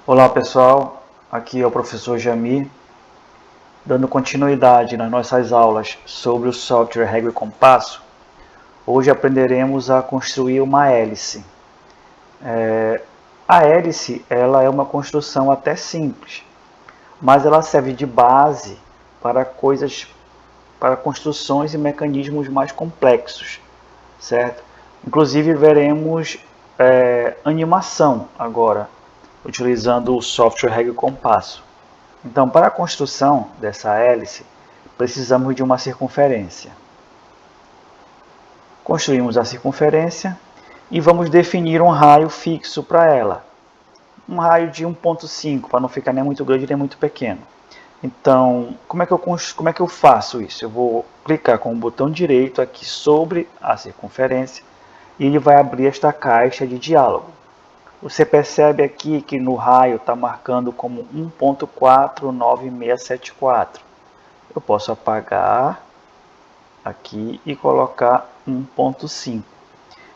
Olá pessoal, aqui é o professor Jamir, dando continuidade nas nossas aulas sobre o software Régua e Compasso. Hoje aprenderemos a construir uma hélice. A hélice ela é uma construção até simples, mas ela serve de base para construções e mecanismos mais complexos, certo? Inclusive veremos animação agora, utilizando o software Régua e Compasso. Então, para a construção dessa hélice, precisamos de uma circunferência. Construímos a circunferência e vamos definir um raio fixo para ela. Um raio de 1,5, para não ficar nem muito grande nem muito pequeno. Então, como é que eu faço isso? Eu vou clicar com o botão direito aqui sobre a circunferência e ele vai abrir esta caixa de diálogo. Você percebe aqui que no raio está marcando como 1.49674. Eu posso apagar aqui e colocar 1.5.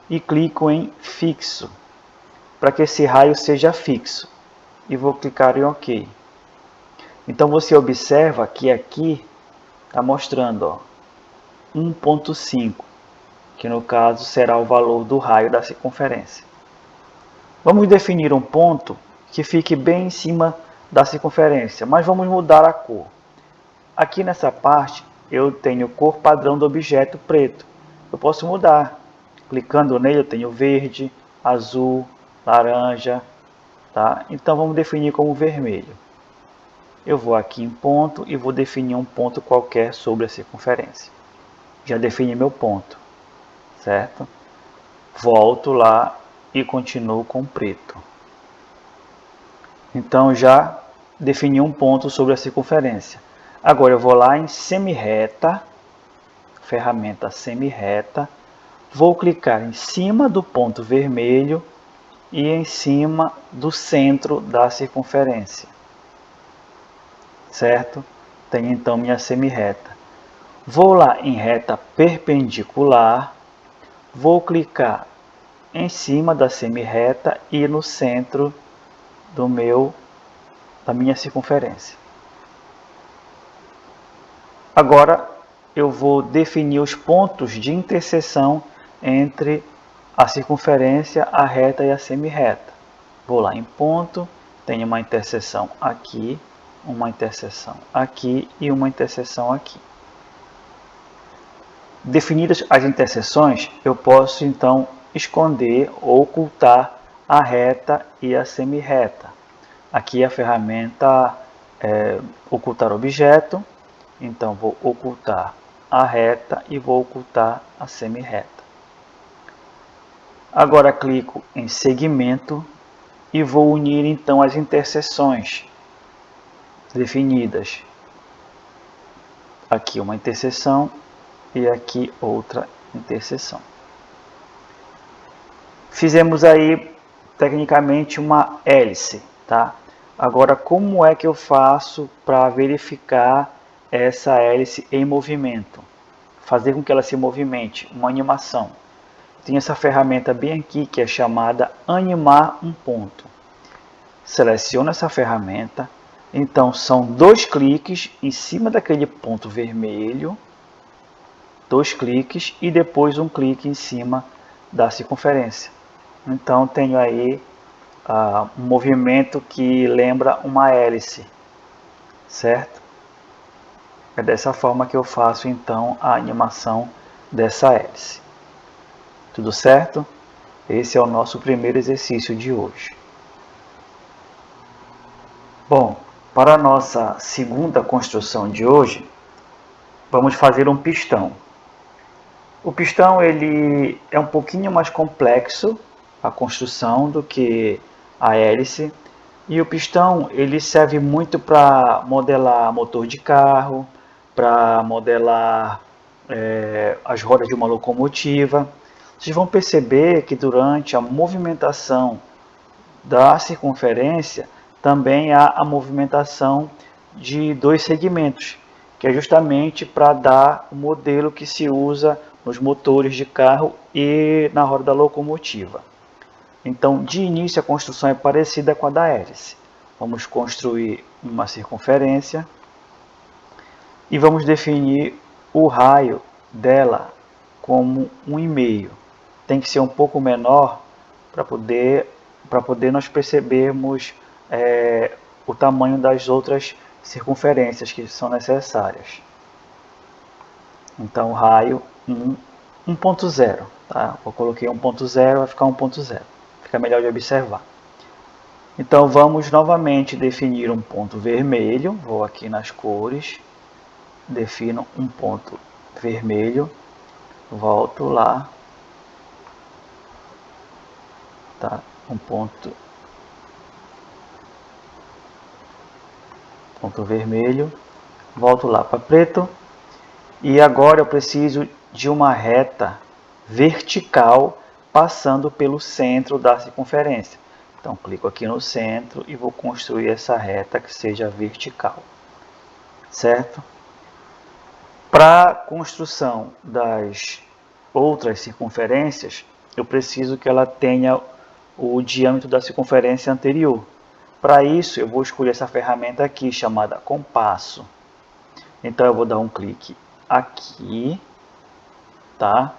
E clico em fixo, para que esse raio seja fixo. E vou clicar em OK. Então você observa que aqui está mostrando 1.5, que no caso será o valor do raio da circunferência. Vamos definir um ponto que fique bem em cima da circunferência, mas vamos mudar a cor. Aqui nessa parte eu tenho cor padrão do objeto preto. Eu posso mudar. Clicando nele eu tenho verde, azul, laranja. Tá? Então vamos definir como vermelho. Eu vou aqui em ponto e vou definir um ponto qualquer sobre a circunferência. Já defini meu ponto, certo? Volto lá e continuo com preto. Então já defini um ponto sobre a circunferência. Agora eu vou lá em semi-reta, ferramenta semi-reta, vou clicar em cima do ponto vermelho e em cima do centro da circunferência. Certo? Tenho então minha semi-reta. Vou lá em reta perpendicular, vou clicar em cima da semi-reta e no centro da minha circunferência. Agora eu vou definir os pontos de interseção entre a circunferência, a reta e a semi-reta. Vou lá em ponto, tenho uma interseção aqui, uma interseção aqui e uma interseção aqui. Definidas as interseções, eu posso então esconder ou ocultar a reta e a semi-reta. Aqui a ferramenta ocultar objeto, então vou ocultar a reta e vou ocultar a semi-reta. Agora clico em segmento e vou unir então as interseções definidas. Aqui uma interseção e aqui outra interseção. Fizemos aí tecnicamente uma hélice, tá? Agora como é que eu faço para verificar essa hélice em movimento? Fazer com que ela se movimente, uma animação. Tem essa ferramenta bem aqui que é chamada animar um ponto. Seleciono essa ferramenta, então são 2 cliques em cima daquele ponto vermelho, 2 cliques e depois um clique em cima da circunferência. Então tenho aí um movimento que lembra uma hélice, certo? É dessa forma que eu faço então a animação dessa hélice. Tudo certo? Esse é o nosso primeiro exercício de hoje. Bom, para a nossa segunda construção de hoje, vamos fazer um pistão. O pistão ele é um pouquinho mais complexo a construção do que a hélice. E o pistão ele serve muito para modelar motor de carro, para modelar as rodas de uma locomotiva. Vocês vão perceber que durante a movimentação da circunferência também há a movimentação de 2 segmentos, que é justamente para dar o modelo que se usa nos motores de carro e na roda da locomotiva. Então, de início, a construção é parecida com a da hélice. vamos construir uma circunferência e vamos definir o raio dela como 1,5. Tem que ser um pouco menor para poder nós percebermos o tamanho das outras circunferências que são necessárias. Então, o raio 1.0, tá? Eu coloquei 1.0, vai ficar 1.0. Fica melhor de observar. Então, vamos novamente definir um ponto vermelho. Vou aqui nas cores, defino um ponto vermelho, volto lá, tá? Um ponto vermelho, volto lá para preto, e agora eu preciso de uma reta vertical passando pelo centro da circunferência. Então, clico aqui no centro e vou construir essa reta que seja vertical, certo? Para a construção das outras circunferências, eu preciso que ela tenha o diâmetro da circunferência anterior. Para isso, eu vou escolher essa ferramenta aqui, chamada compasso. Então, eu vou dar um clique aqui, tá?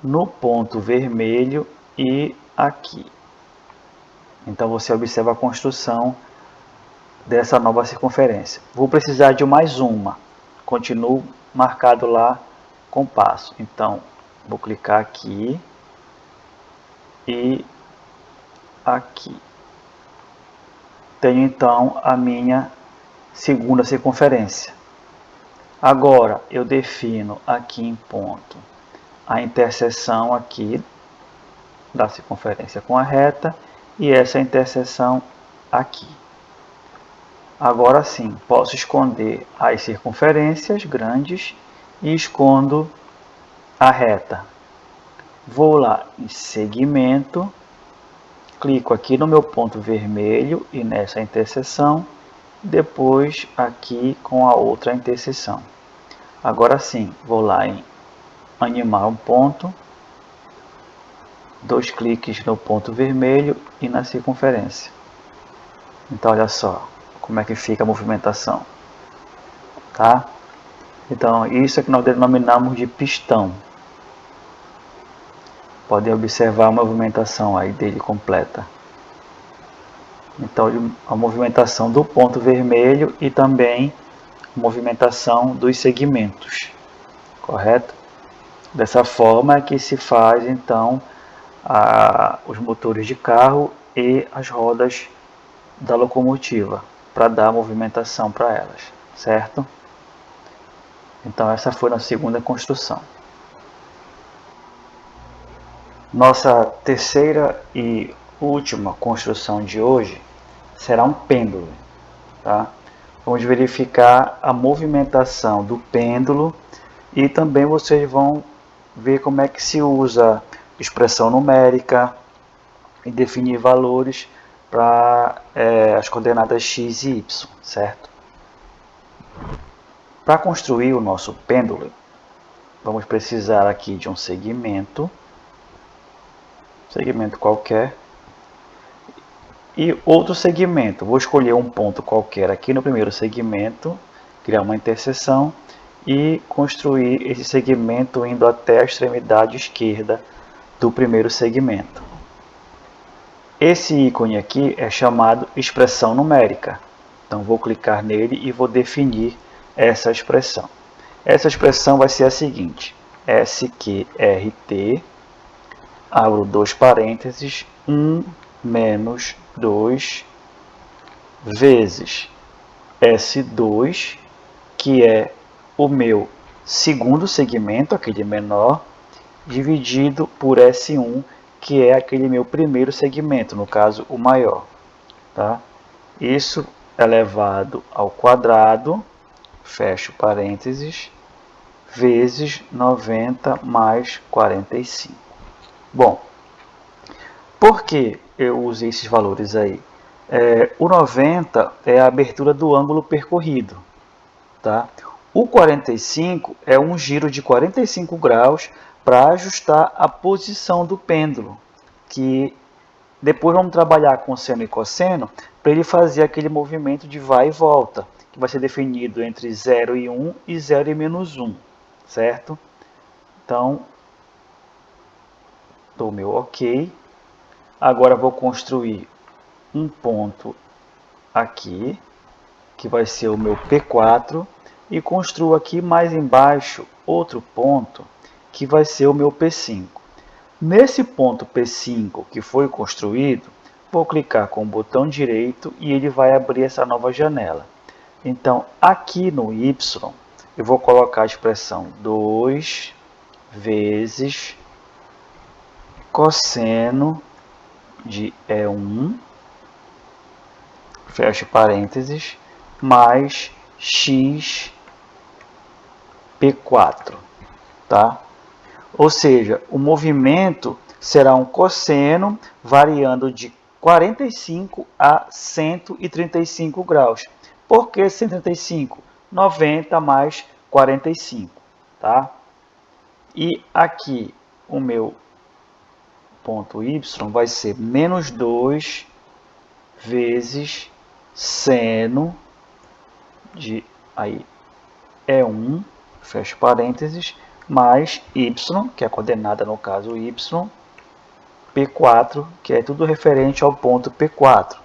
No ponto vermelho e aqui. Então, você observa a construção dessa nova circunferência. Vou precisar de mais uma. Continuo marcado lá compasso. Então, vou clicar aqui e aqui. Tenho então a minha segunda circunferência. Agora, eu defino aqui em ponto a interseção aqui da circunferência com a reta e essa interseção aqui. Agora sim, posso esconder as circunferências grandes e escondo a reta. Vou lá em segmento, clico aqui no meu ponto vermelho e nessa interseção, depois aqui com a outra interseção. Agora sim, vou lá em animar um ponto, 2 cliques no ponto vermelho e na circunferência. Então, olha só como é que fica a movimentação, tá? Então, isso é que nós denominamos de pistão. Podem observar a movimentação aí dele completa. Então, a movimentação do ponto vermelho e também a movimentação dos segmentos, correto? Dessa forma é que se faz, então, os motores de carro e as rodas da locomotiva, para dar movimentação para elas, certo? Então, essa foi a segunda construção. Nossa terceira e última construção de hoje será um pêndulo, tá? Vamos verificar a movimentação do pêndulo e também vocês vão ver como é que se usa expressão numérica e definir valores para as coordenadas x e y, certo? Para construir o nosso pêndulo, vamos precisar aqui de um segmento qualquer, e outro segmento. Vou escolher um ponto qualquer aqui no primeiro segmento, criar uma interseção e construir esse segmento indo até a extremidade esquerda do primeiro segmento. Esse ícone aqui é chamado expressão numérica. Então, vou clicar nele e vou definir essa expressão. Essa expressão vai ser a seguinte: SQRT, abro 2 parênteses, 1 menos 2 vezes S2, que é o meu segundo segmento, aquele menor, dividido por S1, que é aquele meu primeiro segmento, no caso o maior, tá? Isso elevado ao quadrado, fecho parênteses, vezes 90 mais 45. Bom, por que eu usei esses valores aí? O 90 é a abertura do ângulo percorrido, tá? O 45 é um giro de 45 graus para ajustar a posição do pêndulo, que Depois vamos trabalhar com seno e cosseno para ele fazer aquele movimento de vai e volta, que vai ser definido entre 0 e 1 e 0 e menos 1, certo? Então, dou meu OK. Agora vou construir um ponto aqui, que vai ser o meu P4, e construo aqui mais embaixo outro ponto, que vai ser o meu P5. Nesse ponto P5 que foi construído, vou clicar com o botão direito e ele vai abrir essa nova janela. Então, aqui no Y, eu vou colocar a expressão 2 vezes cosseno de E1, fecho parênteses, mais x P4, tá? Ou seja, o movimento será um cosseno variando de 45 a 135 graus. Por que 135? 90 mais 45, tá? E aqui o meu ponto Y vai ser menos 2 vezes seno de aí E1, fecho parênteses, mais y, que é a coordenada no caso y, P4, que é tudo referente ao ponto P4.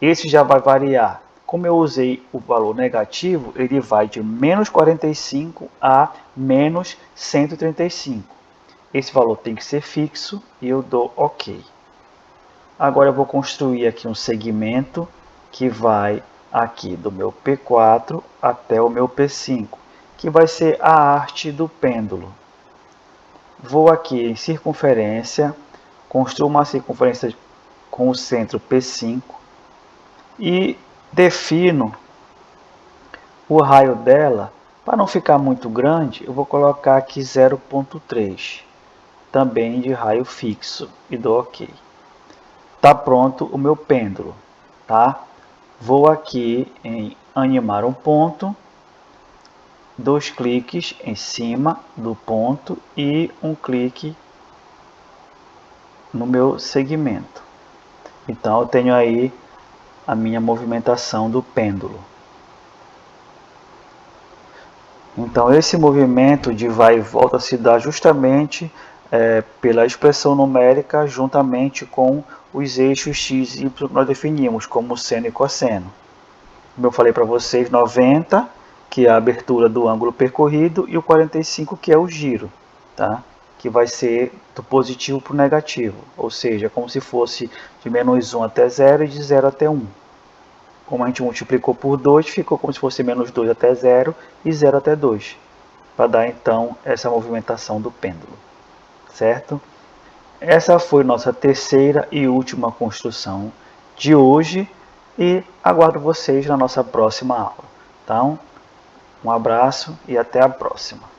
Esse já vai variar. Como eu usei o valor negativo, ele vai de menos 45 a menos 135. Esse valor tem que ser fixo e eu dou OK. Agora eu vou construir aqui um segmento que vai aqui do meu P4 até o meu P5, que vai ser a arte do pêndulo. Vou aqui em circunferência, construo uma circunferência com o centro P5 e defino o raio dela. Para não ficar muito grande, eu vou colocar aqui 0,3, também de raio fixo, e dou OK. Está pronto o meu pêndulo, tá? Vou aqui em animar um ponto, 2 cliques em cima do ponto e um clique no meu segmento. Então eu tenho aí a minha movimentação do pêndulo. Então esse movimento de vai e volta se dá justamente pela expressão numérica juntamente com os eixos x e y que nós definimos como seno e cosseno. Como eu falei para vocês, 90, que é a abertura do ângulo percorrido, e o 45, que é o giro, tá? Que vai ser do positivo para o negativo, ou seja, como se fosse de menos 1 até 0 e de 0 até 1. Como a gente multiplicou por 2, ficou como se fosse menos 2 até 0 e 0 até 2, para dar então essa movimentação do pêndulo, certo? Essa foi nossa terceira e última construção de hoje e aguardo vocês na nossa próxima aula. Então, um abraço e até a próxima.